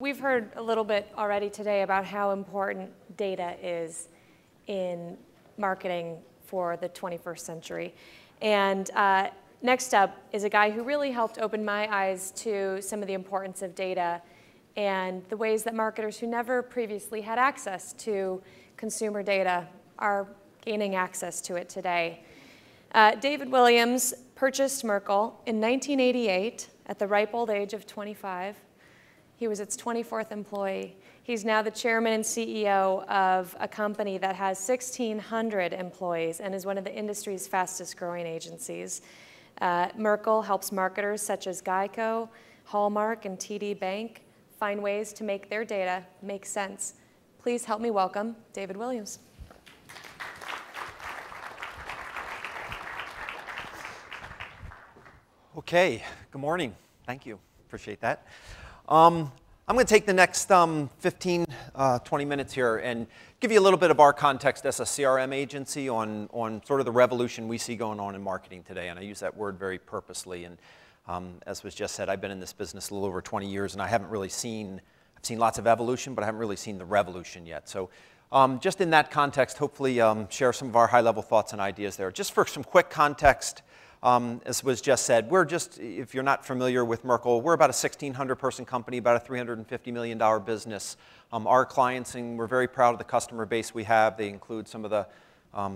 We've heard a little bit already today about how important data is in marketing for the 21st century. And next up is a guy who really helped open my eyes to some of the importance of data and the ways that marketers who never previously had access to consumer data are gaining access to it today. David Williams purchased Merkle in 1988 at the ripe old age of 25. He was its 24th employee. He's now the chairman and CEO of a company that has 1,600 employees and is one of the industry's fastest growing agencies. Merkle helps marketers such as Geico, Hallmark, and TD Bank find ways to make their data make sense. Please help me welcome David Williams. Okay, good morning. Thank you. Appreciate that. I'm going to take the next 15, 20 minutes here and give you a little bit of our context as a CRM agency on sort of the revolution we see going on in marketing today. And I use that word very purposely. And as was just said, I've been in this business a little over 20 years, and I haven't really seen, I've seen lots of evolution, but I haven't really seen the revolution yet. So just in that context, hopefully share some of our high-level thoughts and ideas there. Just for some quick context, as was just said, we're just, if you're not familiar with Merkle, we're about a 1,600-person company, about a $350 million business. Our clients, and we're very proud of the customer base we have. They include some of the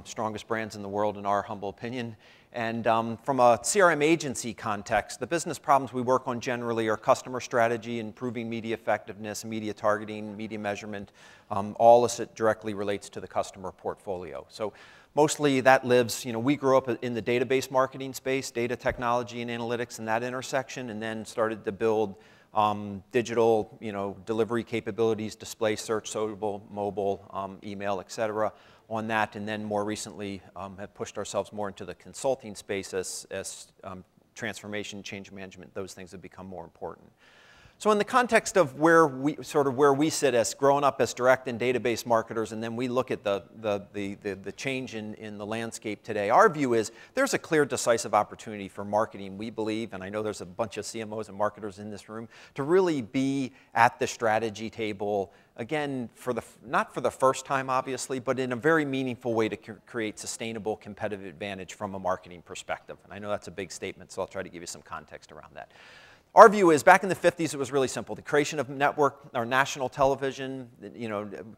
strongest brands in the world, in our humble opinion. And from a CRM agency context, the business problems we work on generally are customer strategy, improving media effectiveness, media targeting, media measurement, all as it directly relates to the customer portfolio. So mostly that lives, we grew up in the database marketing space, data technology and analytics in that intersection, and then started to build digital, delivery capabilities, display, search, social, mobile, email, et cetera, on that, and then more recently have pushed ourselves more into the consulting space as transformation, change management, those things have become more important. So in the context of where we sit as growing up as direct and database marketers, and then we look at the change in the landscape today, our view is there's a clear, decisive opportunity for marketing, we believe, and I know there's a bunch of CMOs and marketers in this room, to really be at the strategy table, again, not for the first time, obviously, but in a very meaningful way to create sustainable competitive advantage from a marketing perspective. And I know that's a big statement, so I'll try to give you some context around that. Our view is, back in the 50s, it was really simple. The creation of network or national television,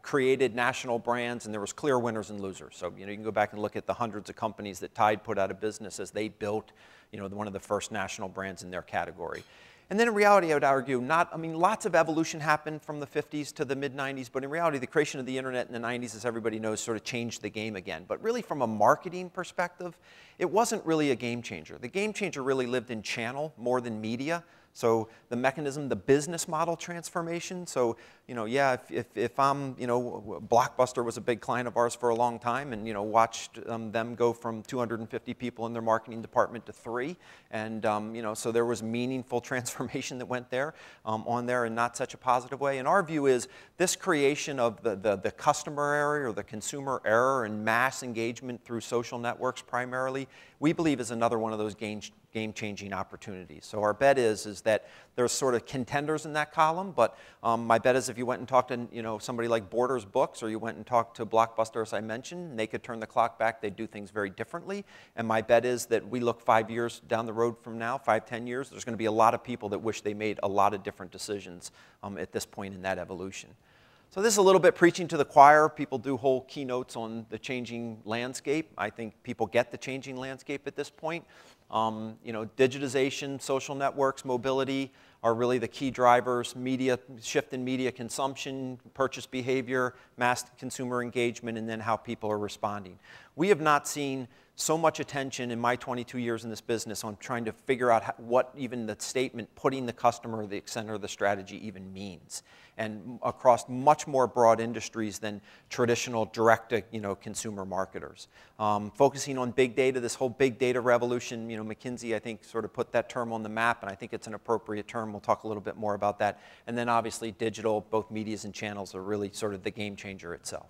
created national brands, and there was clear winners and losers. So, you can go back and look at the hundreds of companies that Tide put out of business as they built, one of the first national brands in their category. And then in reality, I would argue, lots of evolution happened from the 50s to the mid-90s, but in reality, the creation of the internet in the 90s, as everybody knows, sort of changed the game again. But really, from a marketing perspective, it wasn't really a game changer. The game changer really lived in channel more than media. So the mechanism, the business model transformation. So, if I'm, Blockbuster was a big client of ours for a long time, and, watched them go from 250 people in their marketing department to 3. And, so there was meaningful transformation that went there, on there in not such a positive way. And our view is this creation of the customer era or the consumer era and mass engagement through social networks primarily, we believe is another one of those game-changing opportunities. So our bet is that there's sort of contenders in that column, but my bet is if you went and talked to somebody like Borders Books, or you went and talked to Blockbuster, as I mentioned, they could turn the clock back, they'd do things very differently. And my bet is that we look 5 years down the road from now, 5, 10 years, there's going to be a lot of people that wish they made a lot of different decisions at this point in that evolution. So this is a little bit preaching to the choir. People do whole keynotes on the changing landscape. I think people get the changing landscape at this point. Digitization, social networks, mobility are really the key drivers. Media, shift in media consumption, purchase behavior, mass consumer engagement, and then how people are responding. We have not seen so much attention in my 22 years in this business on trying to figure out what even the statement, putting the customer at the center of the strategy, even means. And across much more broad industries than traditional direct-to-consumer marketers. Focusing on big data, this whole big data revolution, McKinsey, I think, sort of put that term on the map, and I think it's an appropriate term. We'll talk a little bit more about that. And then obviously digital, both medias and channels are really sort of the game changer itself.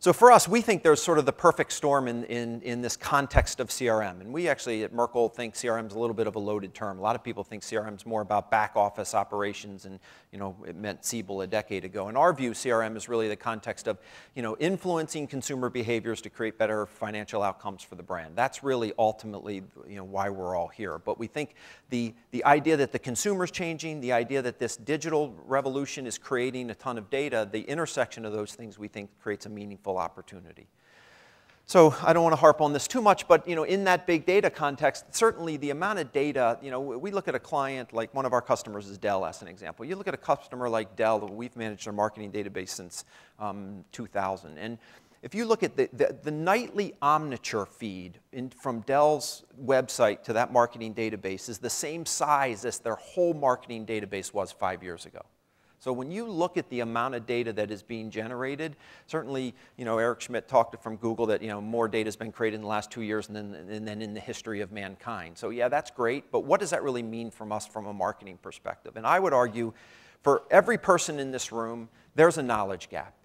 So for us, we think there's sort of the perfect storm in this context of CRM. And we actually at Merkle think CRM is a little bit of a loaded term. A lot of people think CRM is more about back office operations, and it meant Siebel a decade ago. In our view, CRM is really the context of influencing consumer behaviors to create better financial outcomes for the brand. That's really ultimately why we're all here. But we think the idea that the consumer's changing, the idea that this digital revolution is creating a ton of data, the intersection of those things we think creates a meaningful opportunity. So I don't want to harp on this too much, but in that big data context, certainly the amount of data, we look at a client like one of our customers is Dell as an example. You look at a customer like Dell, we've managed their marketing database since 2000. And if you look at the nightly Omniture feed from Dell's website to that marketing database is the same size as their whole marketing database was 5 years ago. So when you look at the amount of data that is being generated, certainly, Eric Schmidt talked from Google that, more data has been created in the last 2 years than in the history of mankind. So yeah, that's great, but what does that really mean from us from a marketing perspective? And I would argue for every person in this room, there's a knowledge gap.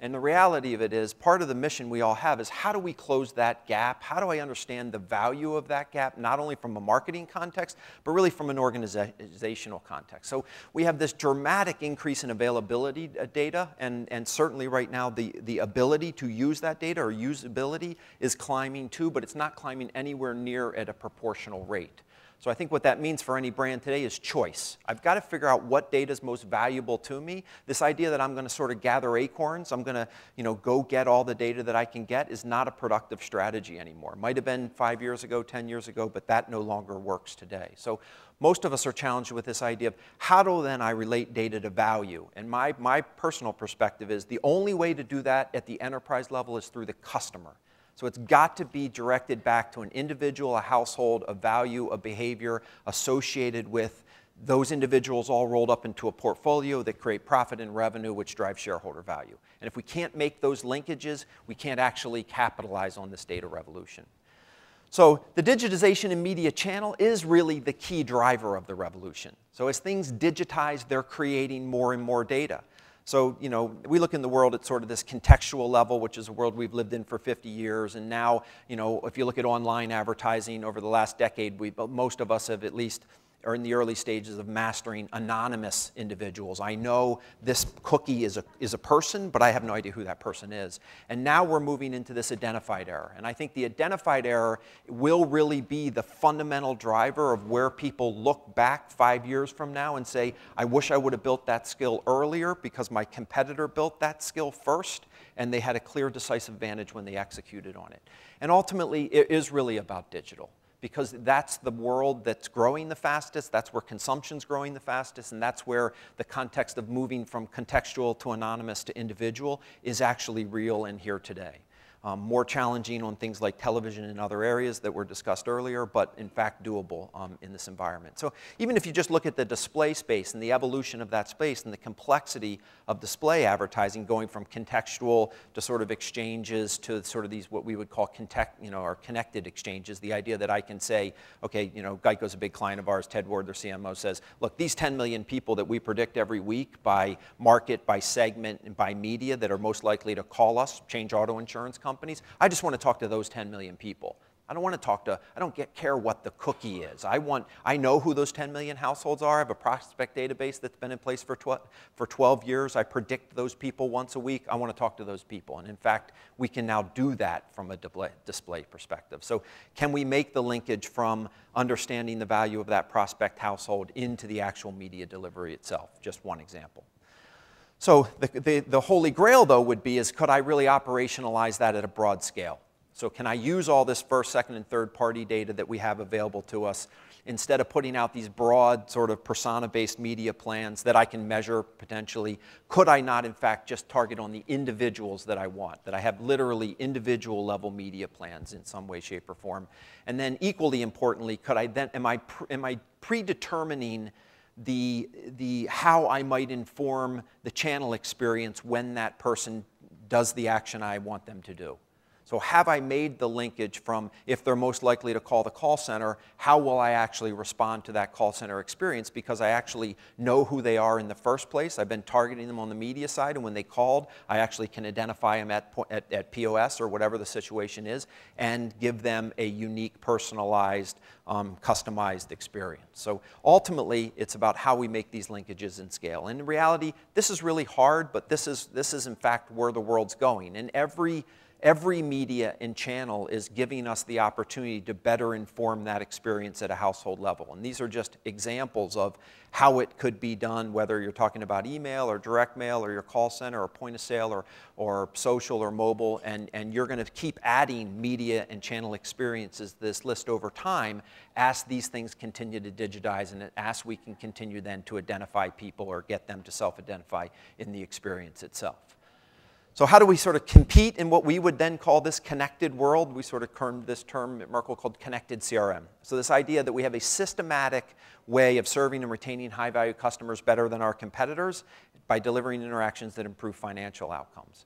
And the reality of it is, part of the mission we all have is how do we close that gap? How do I understand the value of that gap, not only from a marketing context, but really from an organizational context? So we have this dramatic increase in availability of data, and certainly right now the ability to use that data or usability is climbing too, but it's not climbing anywhere near at a proportional rate. So I think what that means for any brand today is choice. I've got to figure out what data is most valuable to me. This idea that I'm going to sort of gather acorns, I'm going to go get all the data that I can get is not a productive strategy anymore. It might have been 5 years ago, 10 years ago, but that no longer works today. So most of us are challenged with this idea of how do then I relate data to value? And my personal perspective is the only way to do that at the enterprise level is through the customer. So it's got to be directed back to an individual, a household, a value, a behavior associated with those individuals all rolled up into a portfolio that create profit and revenue, which drives shareholder value. And if we can't make those linkages, we can't actually capitalize on this data revolution. So the digitization in media channel is really the key driver of the revolution. So as things digitize, they're creating more and more data. So, we look in the world at sort of this contextual level, which is a world we've lived in for 50 years. And now, if you look at online advertising over the last decade, most of us have at least are in the early stages of mastering anonymous individuals. I know this cookie is a person, but I have no idea who that person is. And now we're moving into this identified era. And I think the identified era will really be the fundamental driver of where people look back 5 years from now and say, I wish I would have built that skill earlier because my competitor built that skill first, and they had a clear, decisive advantage when they executed on it. And ultimately, it is really about digital, because that's the world that's growing the fastest, that's where consumption's growing the fastest, and that's where the context of moving from contextual to anonymous to individual is actually real and here today. More challenging on things like television and other areas that were discussed earlier, but in fact doable in this environment. So even if you just look at the display space and the evolution of that space and the complexity of display advertising going from contextual to sort of exchanges to sort of these what we would call or connected exchanges, the idea that I can say, okay, Geico's a big client of ours, Ted Ward, their CMO, says, look, these 10 million people that we predict every week by market, by segment, and by media that are most likely to call us, change auto insurance companies, I just want to talk to those 10 million people. I don't want to talk to, I don't care what the cookie is. I know who those 10 million households are. I have a prospect database that's been in place for 12 years. I predict those people once a week. I want to talk to those people. And in fact, we can now do that from a display perspective. So can we make the linkage from understanding the value of that prospect household into the actual media delivery itself? Just one example. So the holy grail, though, would be is could I really operationalize that at a broad scale? So can I use all this first, second, and third-party data that we have available to us instead of putting out these broad sort of persona-based media plans that I can measure potentially? Could I not, in fact, just target on the individuals that I want, that I have literally individual-level media plans in some way, shape, or form? And then equally importantly, could I then, am I predetermining the how I might inform the channel experience when that person does the action I want them to do? So have I made the linkage from if they're most likely to call the call center, how will I actually respond to that call center experience because I actually know who they are in the first place. I've been targeting them on the media side, and when they called, I actually can identify them at POS or whatever the situation is and give them a unique, personalized, customized experience. So ultimately, it's about how we make these linkages and scale. And in reality, this is really hard, but this is in fact where the world's going. And every media and channel is giving us the opportunity to better inform that experience at a household level. And these are just examples of how it could be done, whether you're talking about email or direct mail or your call center or point of sale or social or mobile. And you're going to keep adding media and channel experiences to this list over time as these things continue to digitize and as we can continue then to identify people or get them to self-identify in the experience itself. So how do we sort of compete in what we would then call this connected world? We sort of termed this term at Merkle called connected CRM. So this idea that we have a systematic way of serving and retaining high-value customers better than our competitors by delivering interactions that improve financial outcomes.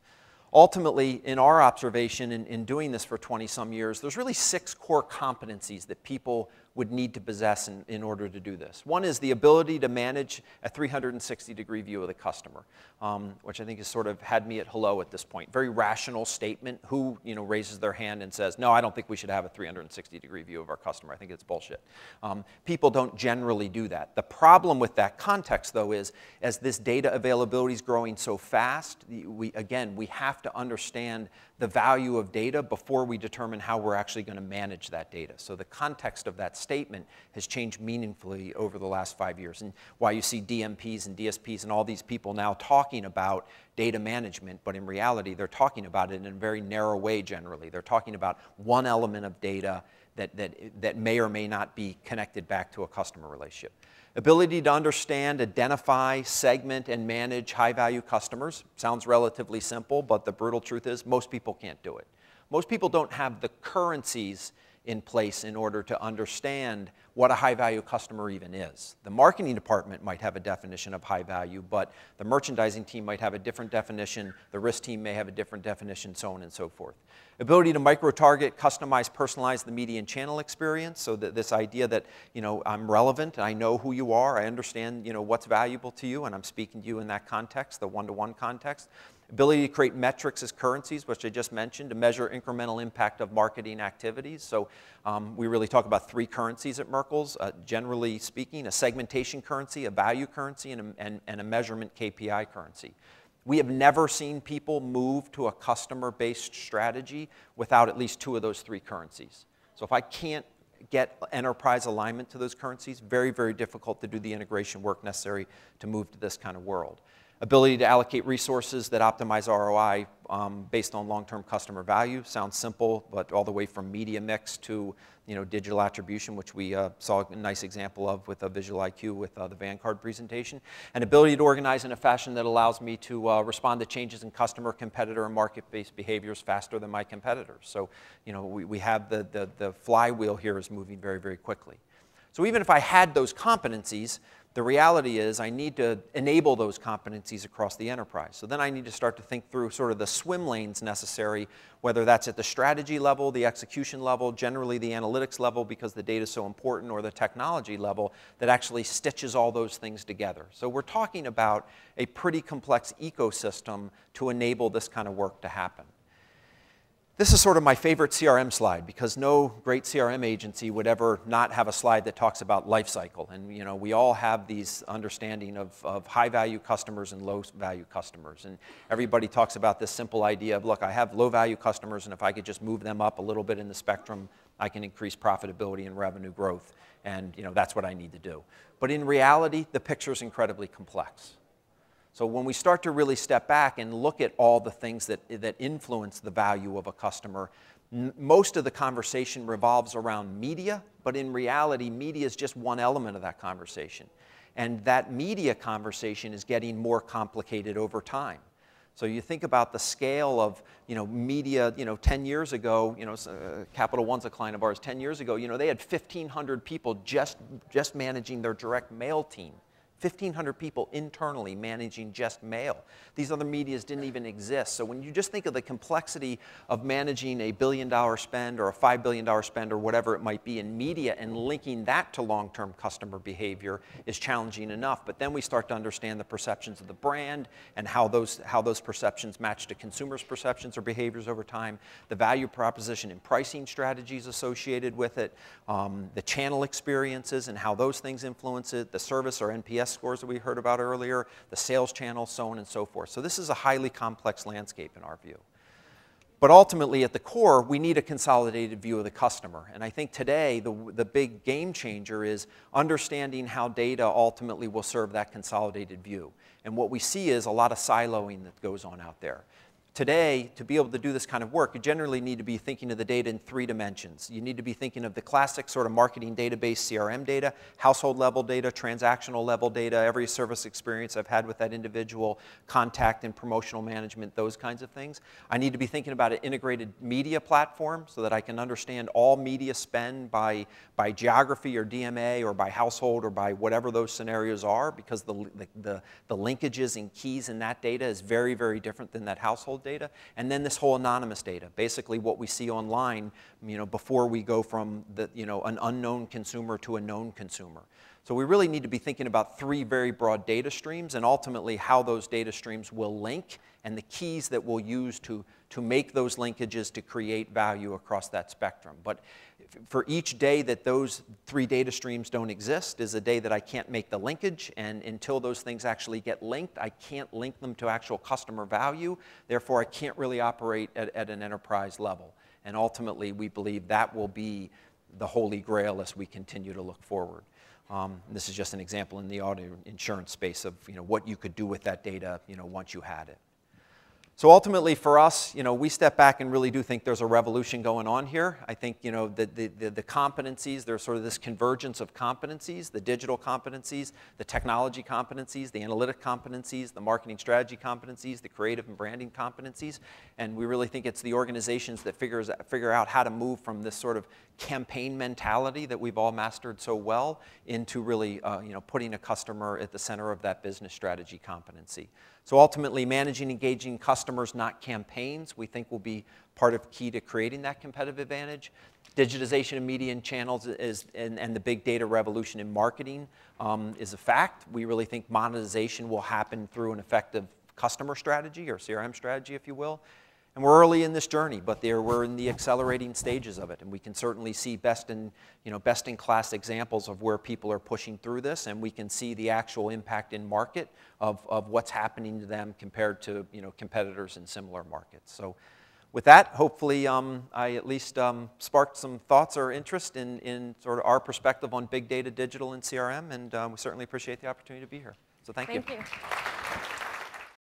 Ultimately, in our observation in doing this for 20-some years, there's really 6 core competencies that people would need to possess in order to do this. One is the ability to manage a 360-degree view of the customer, which I think has sort of had me at hello at this point. Very rational statement. Who raises their hand and says, no, I don't think we should have a 360-degree view of our customer. I think it's bullshit. People don't generally do that. The problem with that context, though, is as this data availability is growing so fast, we have to understand the value of data before we determine how we're actually going to manage that data. So the context of that statement has changed meaningfully over the last 5 years, and why you see DMPs and DSPs and all these people now talking about data management, but in reality they're talking about it in a very narrow way generally. They're talking about one element of data that may or may not be connected back to a customer relationship. Ability to understand, identify, segment, and manage high-value customers. Sounds relatively simple, but the brutal truth is most people can't do it. Most people don't have the currencies in place in order to understand what a high-value customer even is. The marketing department might have a definition of high value, but the merchandising team might have a different definition, the risk team may have a different definition, so on and so forth. Ability to micro-target, customize, personalize the media and channel experience, so that this idea that I'm relevant, I know who you are, I understand what's valuable to you, and I'm speaking to you in that context, the one-to-one context. Ability to create metrics as currencies, which I just mentioned, to measure incremental impact of marketing activities. So we really talk about 3 currencies at Merkle's, generally speaking, a segmentation currency, a value currency, and a measurement KPI currency. We have never seen people move to a customer-based strategy without at least 2 of those 3 currencies. So if I can't get enterprise alignment to those currencies, very, very difficult to do the integration work necessary to move to this kind of world. Ability to allocate resources that optimize ROI based on long-term customer value. Sounds simple, but all the way from media mix to digital attribution, which we saw a nice example of with Visual IQ with the Vanguard presentation. And ability to organize in a fashion that allows me to respond to changes in customer, competitor, and market-based behaviors faster than my competitors. So we have the flywheel here is moving very, very quickly. So even if I had those competencies, the reality is I need to enable those competencies across the enterprise. So then I need to start to think through sort of the swim lanes necessary, whether that's at the strategy level, the execution level, generally the analytics level because the data is so important, or the technology level that actually stitches all those things together. So we're talking about a pretty complex ecosystem to enable this kind of work to happen. This is sort of my favorite CRM slide because no great CRM agency would ever not have a slide that talks about life cycle. And we all have these understanding of high-value customers and low-value customers. And everybody talks about this simple idea of, look, I have low-value customers, and if I could just move them up a little bit in the spectrum, I can increase profitability and revenue growth. And that's what I need to do. But in reality, the picture is incredibly complex. So when we start to really step back and look at all the things that influence the value of a customer, most of the conversation revolves around media, but in reality, media is just one element of that conversation. And that media conversation is getting more complicated over time. So you think about the scale of media 10 years ago, Capital One's a client of ours, 10 years ago, they had 1,500 people just managing their direct mail team. 1,500 people internally managing just mail. These other medias didn't even exist. So when you just think of the complexity of managing a $1 billion spend or a $5 billion spend or whatever it might be in media and linking that to long-term customer behavior is challenging enough. But then we start to understand the perceptions of the brand and how those perceptions match to consumers' perceptions or behaviors over time, the value proposition and pricing strategies associated with it, the channel experiences and how those things influence it, the service or NPS scores that we heard about earlier, the sales channels, so on and so forth. So this is a highly complex landscape in our view. But ultimately, at the core, we need a consolidated view of the customer. And I think today, the big game changer is understanding how data ultimately will serve that consolidated view. And what we see is a lot of siloing that goes on out there. Today, to be able to do this kind of work, you generally need to be thinking of the data in 3 dimensions. You need to be thinking of the classic sort of marketing database CRM data, household level data, transactional level data, every service experience I've had with that individual, contact and promotional management, those kinds of things. I need to be thinking about an integrated media platform so that I can understand all media spend by geography or DMA or by household or by whatever those scenarios are, because the linkages and keys in that data is very, very different than that household data. And then this whole anonymous data, basically what we see online, before we go from an unknown consumer to a known consumer. So we really need to be thinking about 3 very broad data streams and ultimately how those data streams will link and the keys that we'll use to make those linkages to create value across that spectrum. But for each day that those 3 data streams don't exist is a day that I can't make the linkage, and until those things actually get linked, I can't link them to actual customer value. Therefore, I can't really operate at an enterprise level. And ultimately, we believe that will be the holy grail as we continue to look forward. This is just an example in the auto insurance space of what you could do with that data once you had it. So ultimately for us, we step back and really do think there's a revolution going on here. I think the competencies, there's sort of this convergence of competencies, the digital competencies, the technology competencies, the analytic competencies, the marketing strategy competencies, the creative and branding competencies. And we really think it's the organizations that figure out how to move from this sort of campaign mentality that we've all mastered so well into really putting a customer at the center of that business strategy competency. So ultimately, managing engaging customers, not campaigns, we think will be part of key to creating that competitive advantage. Digitization of media and channels and the big data revolution in marketing is a fact. We really think monetization will happen through an effective customer strategy or CRM strategy, if you will. And we're early in this journey, but we're in the accelerating stages of it. And we can certainly see best-in-class examples of where people are pushing through this, and we can see the actual impact in market of what's happening to them compared to competitors in similar markets. So with that, hopefully I at least sparked some thoughts or interest in sort of our perspective on big data, digital, and CRM, and we certainly appreciate the opportunity to be here. So thank you. Thank you.